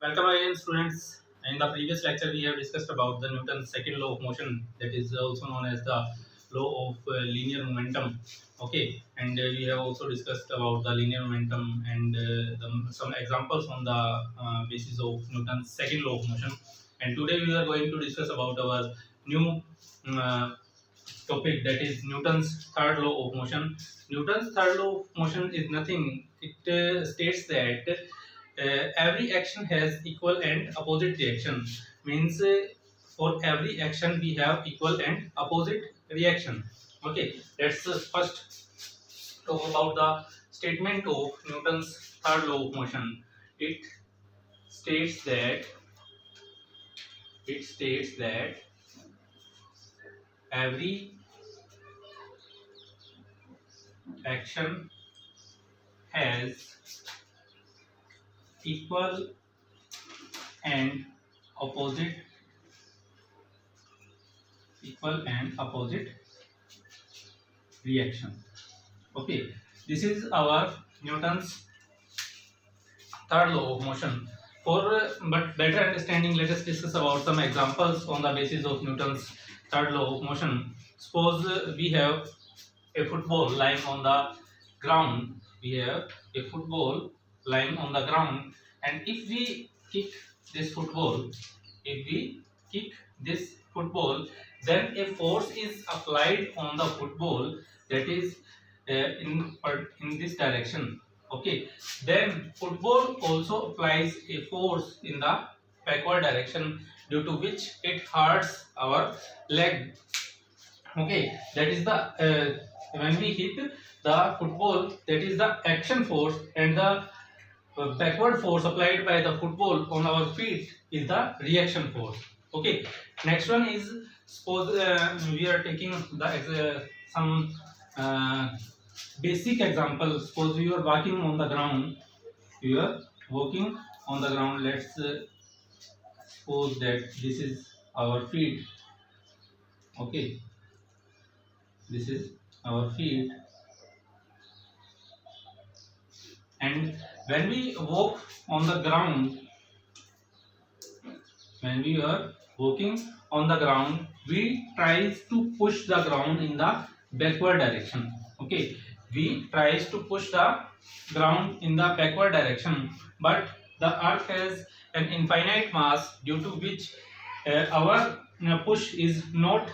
Welcome again, students. In the previous lecture, we have discussed about the Newton's second law of motion, that is also known as the law of linear momentum. Okay, and we have also discussed about the linear momentum and some examples on the basis of Newton's second law of motion. And today we are going to discuss about our new uh, topic, that is Newton's third law of motion. Newton's third law of motion is nothing. It states that every action has equal and opposite reaction. Means for every action we have equal and opposite reaction. Okay, let's first talk about the statement of Newton's third law of motion. It states that it states that every action has equal and opposite reaction. Okay, this is our Newton's third law of motion. For but better understanding, let us discuss about some examples on the basis of Newton's third law of motion. Suppose we have a football lying on the ground. We have a football lying on the ground, and if we kick this football, then a force is applied on the football, that is in this direction. Okay, then football also applies a force in the backward direction, due to which it hurts our leg. Okay, that is the when we hit the football, that is the action force, and the backward force applied by the football on our feet is the reaction force. Okay, next one is, suppose we are taking the some uh, basic example. Suppose we are walking on the ground. We are walking on the ground. Let's suppose that this is our feet. Okay, this is our feet, and when we walk on the ground, when we are walking on the ground, we tries to push the ground in the backward direction. Okay, we tries to push the ground in the backward direction, but the earth has an infinite mass, due to which our push is not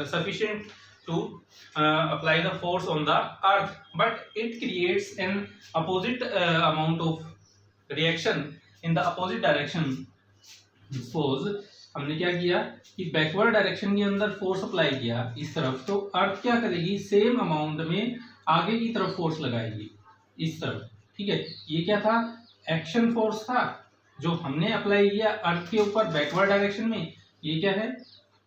sufficient to apply the force on the earth, but it creates an opposite amount of reaction in the opposite direction. Suppose हमने क्या किया कि backward direction के अंदर force apply किया इस तरफ, तो अर्थ क्या करेगी, सेम अमाउंट में आगे की तरफ फोर्स लगाएगी इस तरफ. ठीक है, ये क्या था, एक्शन फोर्स था जो हमने अप्लाई किया अर्थ के ऊपर बैकवर्ड डायरेक्शन में. ये क्या है,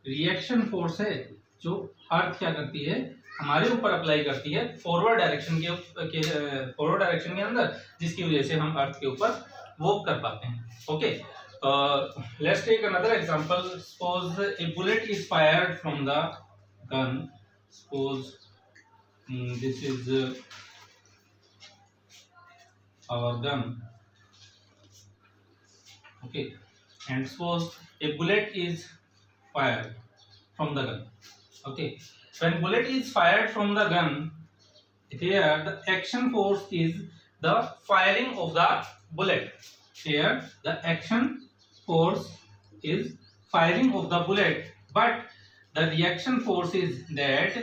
रिएक्शन फोर्स है जो अर्थ क्या करती है, हमारे ऊपर अप्लाई करती है फॉरवर्ड डायरेक्शन फॉरवर्ड डायरेक्शन के अंदर, जिसकी वजह से हम अर्थ के ऊपर वॉक कर पाते हैं. Okay, let's take another example. Suppose a bullet is fired from the gun. Suppose this is our gun. Okay, and suppose a bullet is fired from the gun. Okay, when bullet is fired from the gun, here the action force is the firing of the bullet. Here the action force is firing of the bullet, but the reaction force is that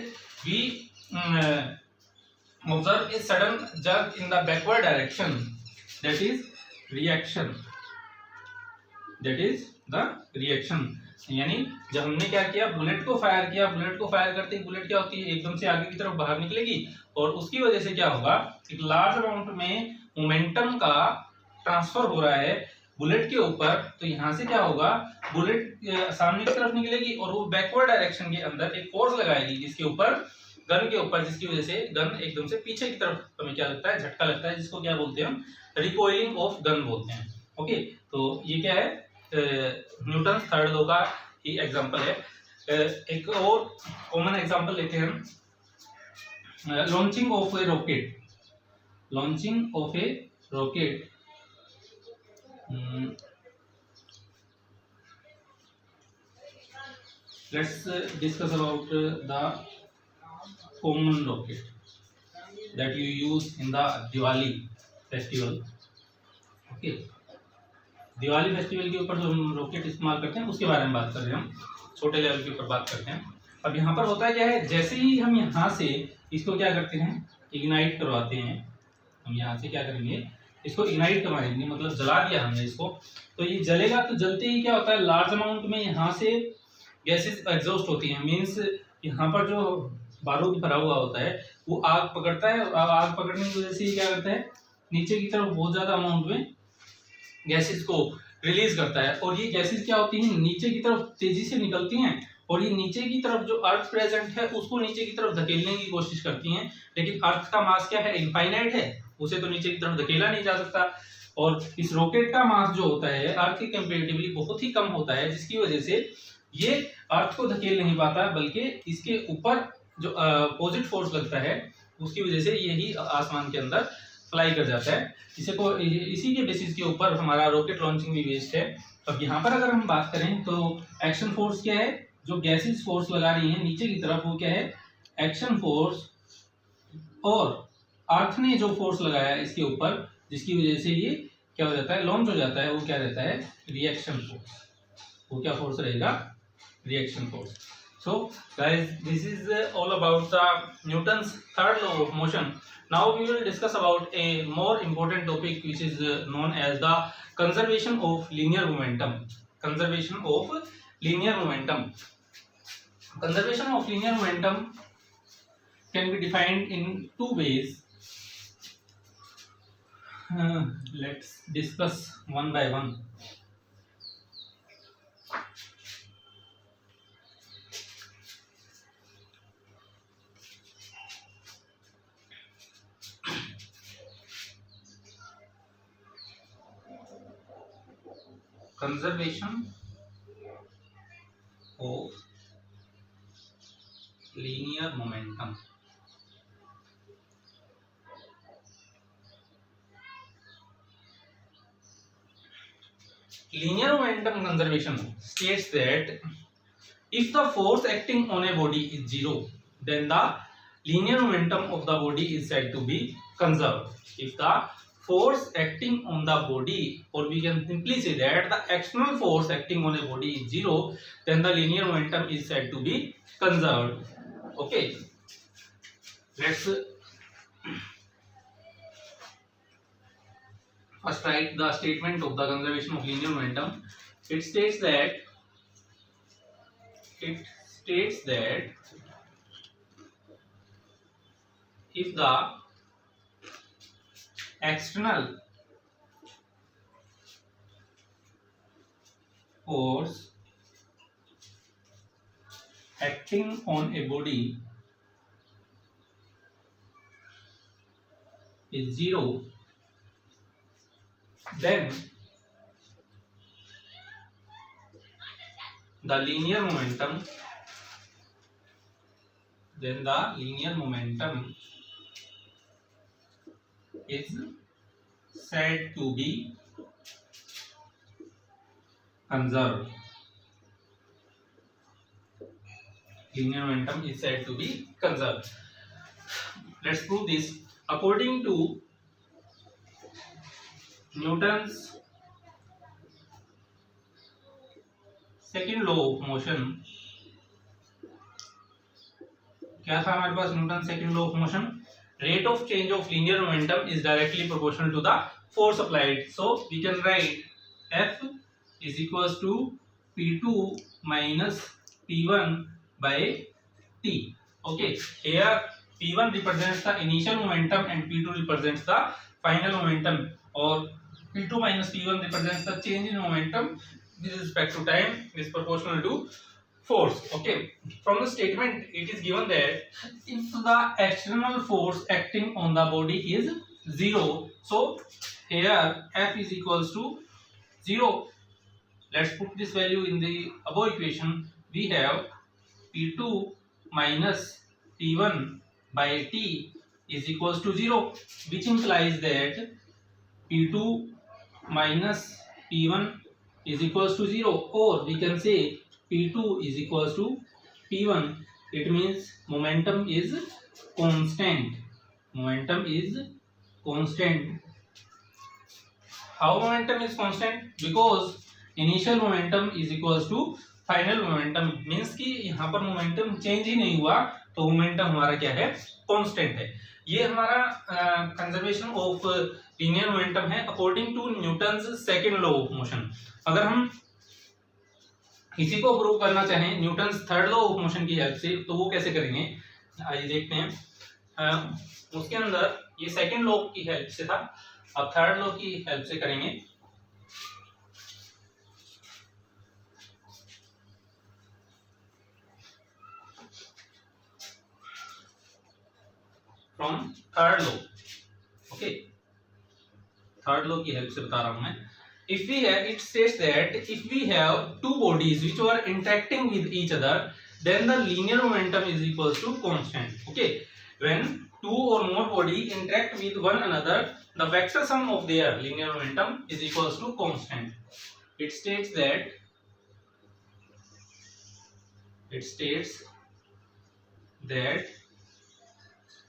we observe a sudden jerk in the backward direction, that is reaction, that is the reaction. यानी जब हमने क्या किया, bullet को fire किया, bullet को fire करते ही bullet क्या होती है, एकदम से आगे की तरफ बाहर निकलेगी, और उसकी वजह से क्या होगा, एक लार्ज अमाउंट में मोमेंटम का ट्रांसफर हो रहा है बुलेट के ऊपर. तो यहां से क्या होगा, बुलेट सामने की तरफ निकलेगी और वो बैकवर्ड डायरेक्शन के अंदर एक फोर्स लगाएगी जिसके ऊपर, गन के ऊपर, जिसकी वजह से गन एकदम से पीछे की तरफ हमें क्या लगता है, झटका लगता है, जिसको क्या बोलते हैं हम, रिकॉइलिंग ऑफ गन बोलते हैं. ओके, तो ये क्या है, न्यूटन थर्ड लॉ का ही एग्जांपल है. एक और कॉमन एग्जांपल लेते हैं हम, launching of A rocket. Launching of A rocket, let's discuss about the common rocket that you use in the Diwali festival. Okay, Diwali festival के ऊपर जो हम रॉकेट इस्तेमाल करते हैं उसके बारे में बात कर रहे हैं हम, छोटे लेवल के ऊपर बात करते हैं। अब यहाँ पर होता है क्या है, जैसे ही हम यहाँ से इसको क्या करते हैं, इग्नाइट करवाते हैं। हम यहाँ से क्या करेंगे, इसको इग्नाइट करवाएंगे, मतलब जला दिया हमने इसको, तो ये जलेगा। तो जलते ही क्या होता है, लार्ज अमाउंट में यहाँ से गैसेस एग्जॉस्ट होती हैं। मीन्स यहाँ पर जो बारूद भरा हुआ होता है वो आग पकड़ता है, और आग पकड़ने की वजह से ये क्या करता है, नीचे की तरफ बहुत ज़्यादा अमाउंट में गैसेस को रिलीज करता है। और ये गैसेस क्या होती हैं, नीचे की तरफ तेजी से निकलती हैं, और ये नीचे की तरफ जो अर्थ प्रेजेंट है उसको नीचे की तरफ धकेलने की कोशिश करती हैं। लेकिन अर्थ का मास क्या है, इनफाइनाइट है, उसे तो नीचे की तरफ धकेला नहीं जा सकता। और इस रॉकेट का मास जो होता है अर्थ के कंपैरेटिवली बहुत ही कम होता है, जिसकी वजह से ये अर्थ को धकेल नहीं पाता, बल्कि इसके ऊपर जो अपोजिट फोर्स लगता है उसकी वजह से यही आसमान के अंदर फ्लाई कर जाता है। इसी के बेसिस के ऊपर हमारा रॉकेट लॉन्चिंग भी बेस्ड है। अब यहाँ पर अगर हम बात करें तो एक्शन फोर्स क्या है, जो गैसेस फोर्स लगा रही है नीचे की तरफ, वो क्या है, एक्शन फोर्स। और अर्थ ने जो फोर्स लगाया है इसके ऊपर, जिसकी वजह से ये क्या हो जाता है, लॉन्च हो जाता है, वो क्या रहता है, रिएक्शन फोर्स। वो क्या फोर्स रहेगा, reaction force. So guys, this is all about the Newton's third law of motion. Now we will discuss about a more important topic which is known as the conservation of linear momentum. Conservation of linear momentum. Conservation of linear momentum can be defined in two ways. Let's discuss one by one. Conservation of linear momentum. Linear momentum conservation states that if the force acting on a body is zero, then the linear momentum of the body is said to be conserved. If the force acting on the body, or we can simply say that the external force acting on a body is zero, then the linear momentum is said to be conserved. Okay, let's first write the statement of the conservation of linear momentum. It states that if the external force acting on a body is zero, then the linear momentum is said to be conserved. Linear momentum is said to be conserved. Let's prove this. According to Newton's second law of motion, क्या था हमारे पास, Newton second law of motion, rate of change of linear momentum is directly proportional to the force applied. So we can write F is equals to P2 minus P1 by T. Okay, here P1 represents the initial momentum and P2 represents the final momentum, or P2 minus P1 represents the change in momentum with respect to time is proportional to force. Okay, from the statement it is given that if the external force acting on the body is zero, so here F is equals to 0. Let's put this value in the above equation. We have P2 minus P1 by T is equals to 0, which implies that P2 minus P1 is equals to 0, or we can say P2 is equals to P1, it means momentum is constant. Momentum is constant. How momentum is constant? Because initial momentum is equals to final momentum, means कि यहाँ पर momentum change ही नहीं हुआ, तो momentum हमारा क्या है? कांस्टेंट है. ये हमारा कंजर्वेशन ऑफ लीनियर मोमेंटम है according to Newton's second law of motion. अगर हम इसी को प्रूव करना चाहें Newton's third law of motion की हेल्प से, तो वो कैसे करेंगे? आइए देखते हैं. उसके अंदर ये सेकंड लॉ की हेल्प से था, अब थर्ड लॉ की हेल्प से करेंगे. From third law. Okay, third law की हेल्प से बता रहा हूं मैं. If we have, it states that if we have two bodies which are interacting with each other, then the linear momentum is equals to constant. Okay, when two or more body interact with one another, the vector sum of their linear momentum is equals to constant. It states that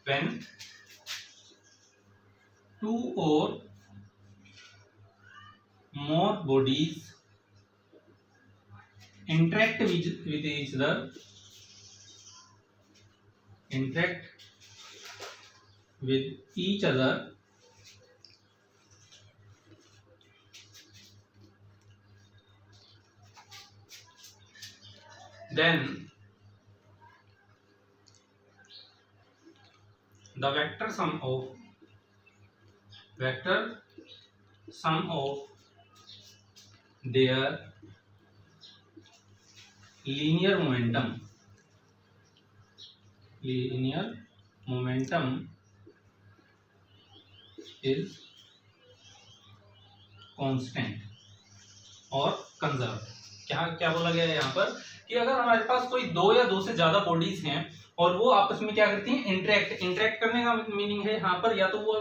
when two or more bodies interact with each other, then the vector sum of their linear momentum is constant और conserve. क्या बोला गया है यहाँ पर कि अगर हमारे पास कोई दो या दो से ज्यादा बॉडीज हैं और वो आपस में क्या करती हैं? इंटरेक्ट करने का मीनिंग है यहाँ पर या तो वो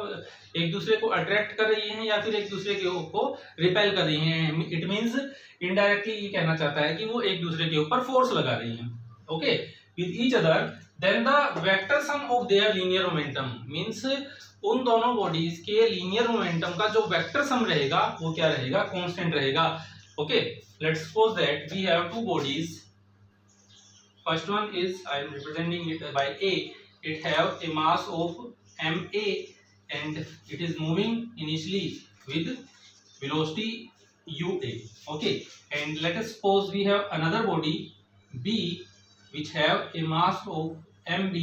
एक दूसरे को अट्रैक्ट कर रही हैं या फिर एक दूसरे को रिपेल कर रही हैं. इट मींस इनडायरेक्टली ये कहना चाहता है कि वो एक दूसरे के ऊपर फोर्स लगा रही हैं. Okay, with each other, then the vector sum of their linear momentum means उन दोनों बॉडीज के लीनियर मोमेंटम का जो वेक्टर सम रहेगा वो क्या रहेगा? कांस्टेंट रहेगा. Okay, let's suppose that we have two bodies. First one is I am representing it by A. It have a mass of ma and it is moving initially with velocity ua. Okay, and let us suppose we have another body B which have a mass of mb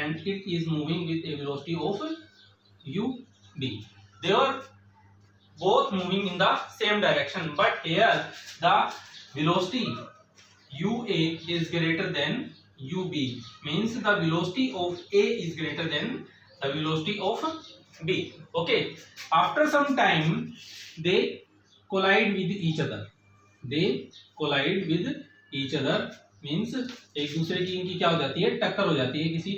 and it is moving with a velocity of ub. They are both moving in the same direction, but here the velocity ua is greater than ub, means the velocity of a is greater than the velocity of b. Okay, after some time they collide with each other. Means एक दूसरे की इनकी क्या हो जाती है? टक्कर हो जाती है किसी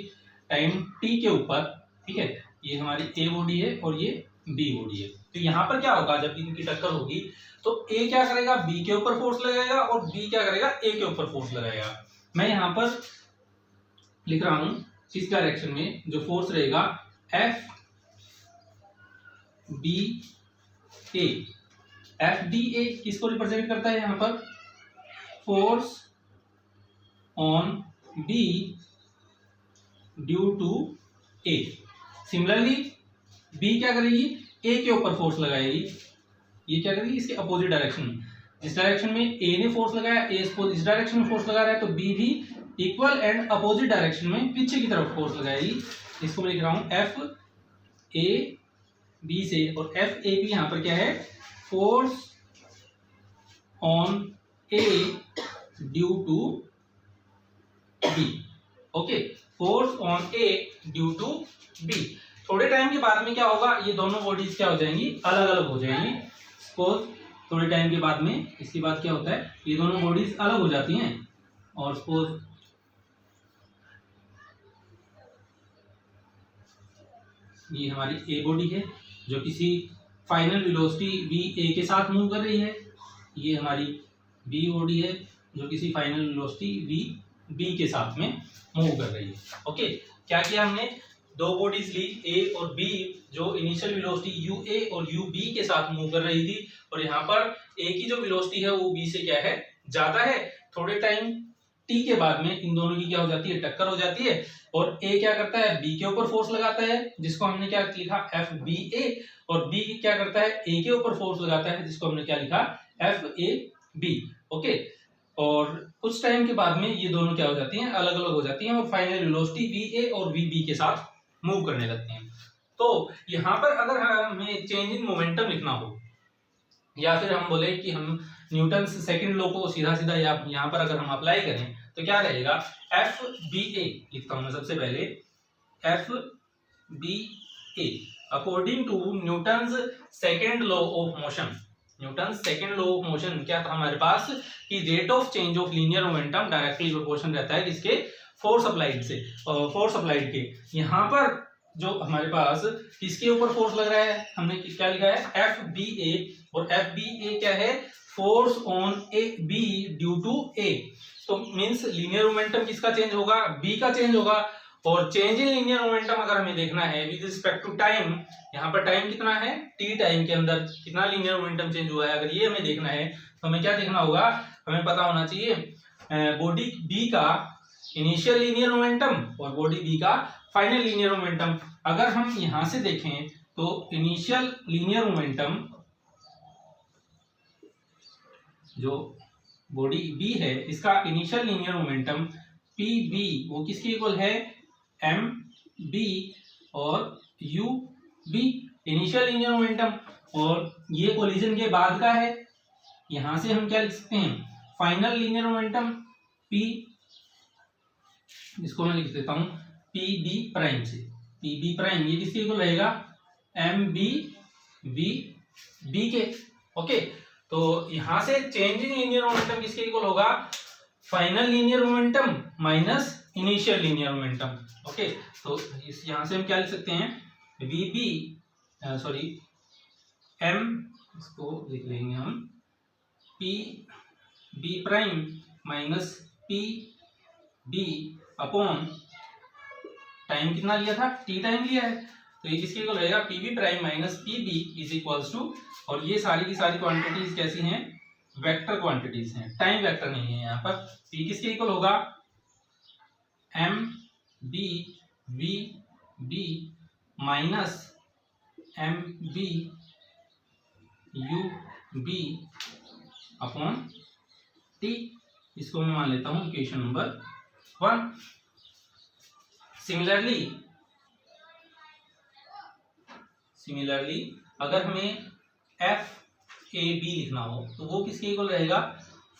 टाइम t के ऊपर. ठीक है, ये हमारी a बॉडी है और ये b बॉडी है. तो यहाँ पर क्या होगा? जब इनकी टक्कर होगी तो A क्या करेगा? B के ऊपर फोर्स लगाएगा और B क्या करेगा? A के ऊपर फोर्स लगाएगा. मैं यहाँ पर लिख रहा हूं इस डायरेक्शन में जो फोर्स रहेगा FBA किसको रिप्रेजेंट करता है? यहाँ पर force on B due to A. Similarly B क्या करेगी? A के ऊपर फोर्स लगाएगी. ये क्या करेगी? इसके अपोजिट डायरेक्शन में. जिस डायरेक्शन में A ने फोर्स लगाया, A इस डायरेक्शन में फोर्स लगा रहा है, तो B भी इक्वल एंड अपोजिट डायरेक्शन में पीछे की तरफ फोर्स लगाएगी. इसको मैं लिख रहा हूं FAB से, और FAB यहाँ पर क्या है? Force on A due to B. Okay, force on A due to B. थोड़े टाइम के बाद में क्या होगा? ये दोनों बॉडीज क्या हो जाएंगी? अलग अलग हो जाएंगी. सपोज थोड़े टाइम के बाद में इसके बाद क्या होता है? ये दोनों बॉडीज अलग हो जाती हैं और सपोज ये हमारी ए बॉडी है जो किसी फाइनल वेलोसिटी वी ए के साथ मूव कर रही है. ये हमारी बी बॉडी है जो किसी फाइनल वेलोसिटी वी बी के साथ में मूव कर रही है। ओके, क्या किया हमने, दो बॉडीज ली ए और बी, जो इनिशियल वेलोसिटी यू ए और यू बी के साथ मूव कर रही थी, और यहाँ पर ए की जो वेलोसिटी है वो बी से क्या है, ज्यादा है। थोड़े टाइम टी के बाद में इन दोनों की क्या हो जाती है, टक्कर हो जाती है, और ए क्या करता है, बी के ऊपर फोर्स लगाता है, जिसको हमने क्या लिखा, एफ बी ए, और बी क्या करता है, ए के ऊपर फोर्स लगाता है, जिसको हमने क्या लिखा, एफ ए बी। ओके, और कुछ टाइम के बाद में ये दोनों क्या हो जाती हैं, अलग अलग हो जाती हैं, और फाइनल वेलोसिटी वी ए और वी बी के साथ मूव करने लगती हैं। तो यहाँ पर अगर हमें चेंज इन मोमेंटम लिखना हो, या फिर हम बोले कि हम न्यूटन सेकंड लॉ को सीधा सीधा यहाँ पर अगर हम अप्लाई करें तो क्या रहेगा, एफ बी ए लिखता हूं मैं सबसे पहले, F B A according to Newton's second law of motion. Newton second law of motion क्या था हमारे पास, कि rate of change of linear momentum directly proportional रहता है किसके, फोर्स अप्लाइड से, फोर्स अप्लाइड के। यहाँ पर जो हमारे पास किसके ऊपर फोर्स लग रहा है, हमने क्या लिखा है, एफ बी ए, और एफ बी ए क्या है, force on A B due to A. तो मींस लीनियर मोमेंटम किसका चेंज होगा, बी का चेंज होगा। और चेंज इन लीनियर मोमेंटम अगर हमें देखना है विद रिस्पेक्ट टू टाइम, यहाँ पर टाइम कितना है, टी टाइम के अंदर कितना लीनियर मोमेंटम चेंज हुआ है, अगर ये हमें देखना है तो हमें क्या देखना होगा, हमें पता होना चाहिए बॉडी बी का इनिशियल लीनियर मोमेंटम और बॉडी बी का फाइनल लीनियर मोमेंटम। अगर हम यहां से देखें तो इनिशियल लीनियर मोमेंटम, जो बॉडी बी है इसका initial linear momentum P B वो किसके इक्वल है, एम बी और U B, initial linear momentum. और ये कोलिजन के बाद का है, यहां से हम क्या लिख सकते हैं, फाइनल लीनियर मोमेंटम पी, इसको मैं लिख देता हूं पी बी प्राइम से, पी बी प्राइम ये किसके इक्वल रहेगा, एम बी वी बी के। ओके, तो यहां से चेंज इन लीनियर मोमेंटम किसके इक्वल होगा, final linear momentum minus initial linear momentum. Okay, तो इस यहां से हम क्या लिख सकते हैं, वी बी सॉरी एम, इसको लिख लेंगे हम P B prime minus P B upon time कितना लिया था, टी टाइम लिया है, तो ये किसके इक्वल रहेगा, P B prime minus P B is equals to, और ये सारी की सारी क्वांटिटीज कैसी हैं, वेक्टर क्वांटिटीज हैं, टाइम वेक्टर नहीं है यहाँ पर। पी किसके इक्वल होगा, M B V B minus M B U B upon T, इसको मैं मान लेता हूं इक्वेशन नंबर 1। सिमिलरली अगर हमें एफ ए बी लिखना हो तो वो किसके इक्वल रहेगा,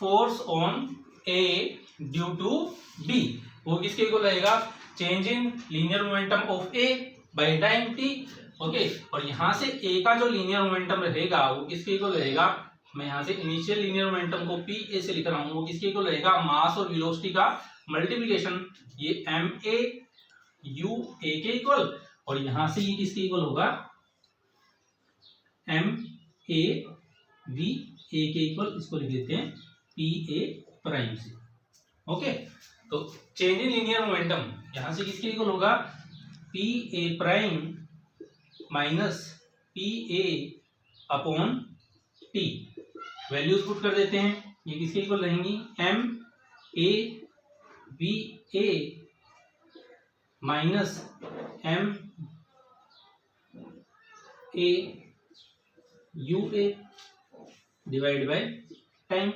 force on A due to B, वो किसके इक्वल रहेगा, change in linear momentum of A by time T. Okay, और यहां से ए का जो लीनियर मोमेंटम रहेगा वो किसके इक्वल रहेगा, मैं यहां से इनिशियल लीनियर मोमेंटम को पी ए से लिख रहा हूं, वो किसके इक्वल रहेगा, मास और वेलोसिटी का मल्टीप्लिकेशन, ये एम ए यू ए के इक्वल, और यहां से ये किसके इक्वल होगा, एम ए वी ए के इक्वल, इसको लिख देते हैं पी ए प्राइम से। ओके, तो चेंज इन लीनियर मोमेंटम यहां से किसके इक्वल होगा, P A prime minus P A upon T, values put कर देते हैं, ये किसके इक्वल रहेंगी, M A V A minus M A U A divide by time,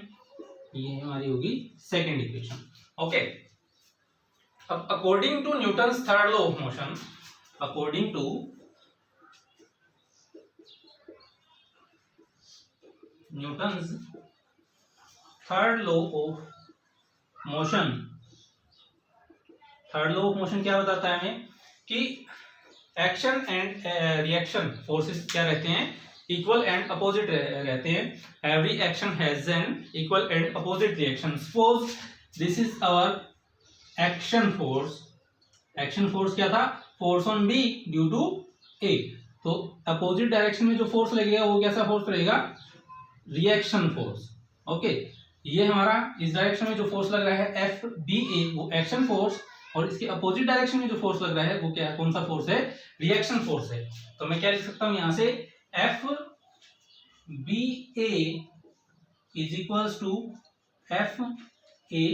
ये हमारी होगी सेकेंड इक्वेशन। ओके, अब according to Newton's third law of motion, according to Newton's third law of motion, third law of motion क्या बताता है हमें, कि action and reaction forces क्या रहते हैं, इक्वल एंड अपोजिट रहते हैं। Every action has an equal and opposite reaction. Suppose this is our action force, action force क्या था, force on B due to A, तो अपोजिट डायरेक्शन में जो फोर्स लगेगा वो कैसा फोर्स रहेगा, रिएक्शन फोर्स। ओके, ये हमारा इस डायरेक्शन में जो फोर्स लग रहा है एफ बी ए वो एक्शन फोर्स, और इसके अपोजिट डायरेक्शन में जो फोर्स लग रहा है वो क्या है, कौन सा फोर्स है, रिएक्शन फोर्स है। तो मैं क्या लिख सकता हूं यहां से F B A is equals to F A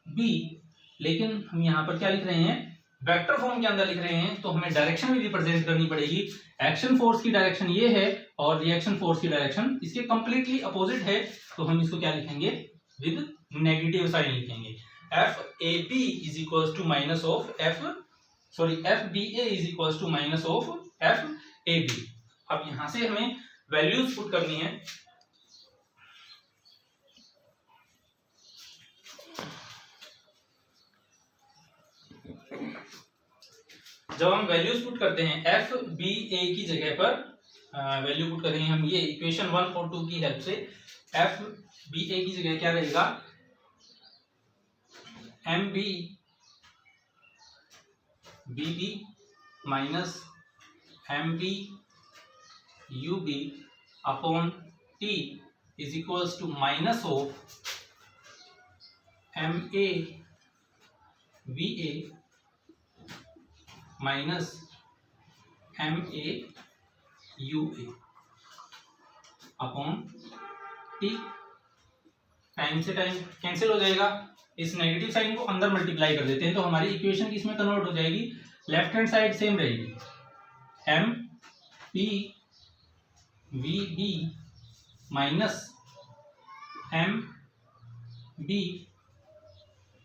B, लेकिन हम यहाँ पर क्या लिख रहे हैं, वेक्टर फॉर्म के अंदर लिख रहे हैं, तो हमें डायरेक्शन भी रिप्रेजेंट करनी पड़ेगी। एक्शन फोर्स की डायरेक्शन ये है और रिएक्शन फोर्स की डायरेक्शन इसके कंप्लीटली अपोजिट है, तो हम इसको क्या लिखेंगे, विद नेगेटिव साइन लिखेंगे। F A B is equals to minus of F B A is equals to minus of F A B. अब यहां से हमें वैल्यूज पुट करनी है। जब हम वैल्यूज पुट करते हैं एफ बी ए की जगह पर वैल्यू पुट करेंगे हम ये इक्वेशन 1 और 2 की हेल्प से, एफ बी ए की जगह क्या रहेगा, M B B B minus M B U B upon T is equals to minus of M A V A minus M A U A upon T. Time से time cancel हो जाएगा, इस negative sign को अंदर multiply कर देते हैं तो हमारी इक्वेशन किसमें कन्वर्ट हो जाएगी, लेफ्ट हैंड साइड सेम रहेगी, M P V B minus M B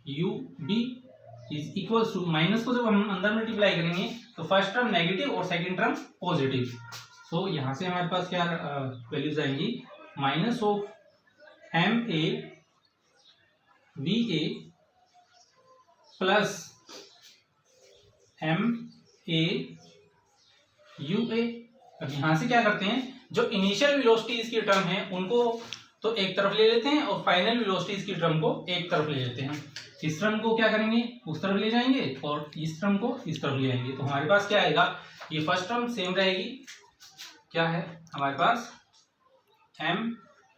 U B is equals to, minus को जब हम अंदर मल्टीप्लाई करेंगे तो फर्स्ट टर्म नेगेटिव और सेकंड टर्म पॉजिटिव, सो यहां से हमारे पास क्या वैल्यूज आएंगी, minus of M A V A plus M A U A. अब यहां से क्या करते हैं, जो इनिशियल वेलोसिटीज की टर्म है उनको तो एक तरफ ले लेते हैं और फाइनल वेलोसिटीज की टर्म को एक तरफ ले लेते हैं। इस टर्म को क्या करेंगे, उस तरफ ले जाएंगे और इस टर्म को इस तरफ ले आएंगे, तो हमारे पास क्या आएगा, ये फर्स्ट टर्म सेम रहेगी, क्या है हमारे पास एम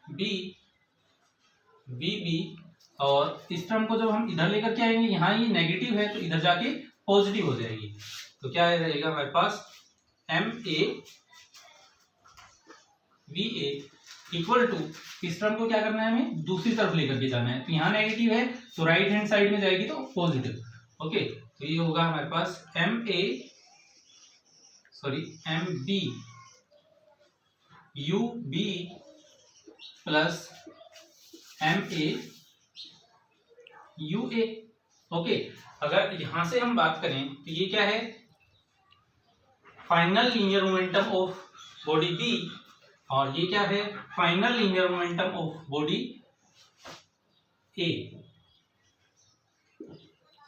बी बी बी, और इस टर्म को जब हम इधर लेकर के आएंगे, यहाँ ये नेगेटिव है तो इधर जाके पॉजिटिव हो जाएगी, तो क्या रहेगा हमारे पास M A V A equal to, इस टर्म को क्या करना है, हमें दूसरी तरफ लेकर के जाना है, तो यहाँ नेगेटिव है तो राइट हैंड साइड में जाएगी तो पॉजिटिव, ओके। तो ये होगा हमारे पास M B U B plus M A U A, okay. अगर यहां से हम बात करें तो ये क्या है, final linear momentum of body B, और ये क्या है, final linear momentum of body A,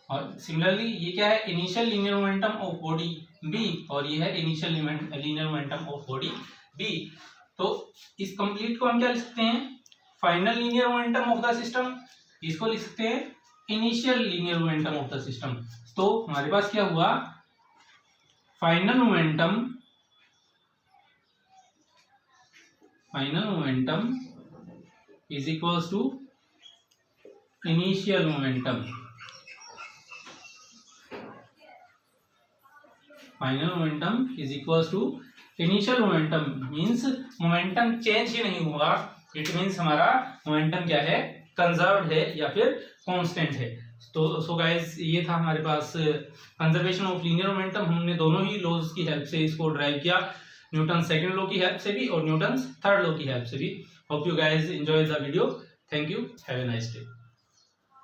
और सिमिलरली ये क्या है, initial linear momentum of body B, और ये है initial linear momentum of body B. तो इस कंप्लीट को हम क्या लिख सकते हैं, final linear momentum of the system, इसको लिख सकते हैं initial linear momentum of the system. तो हमारे पास क्या हुआ, final momentum is equals to initial momentum, final momentum is equals to initial momentum, means momentum change ही नहीं हुआ, इट मींस हमारा मोमेंटम क्या है, कंजर्व्ड है या फिर कांस्टेंट है। तो सो गाइस ये था हमारे पास कंजर्वेशन ऑफ लीनियर मोमेंटम, हमने दोनों ही लॉज की हेल्प से इसको ड्राइव किया, न्यूटन सेकंड लॉ की हेल्प से भी और न्यूटन थर्ड लॉ की हेल्प से भी। Hope you guys enjoy the video, thank you, have a nice day.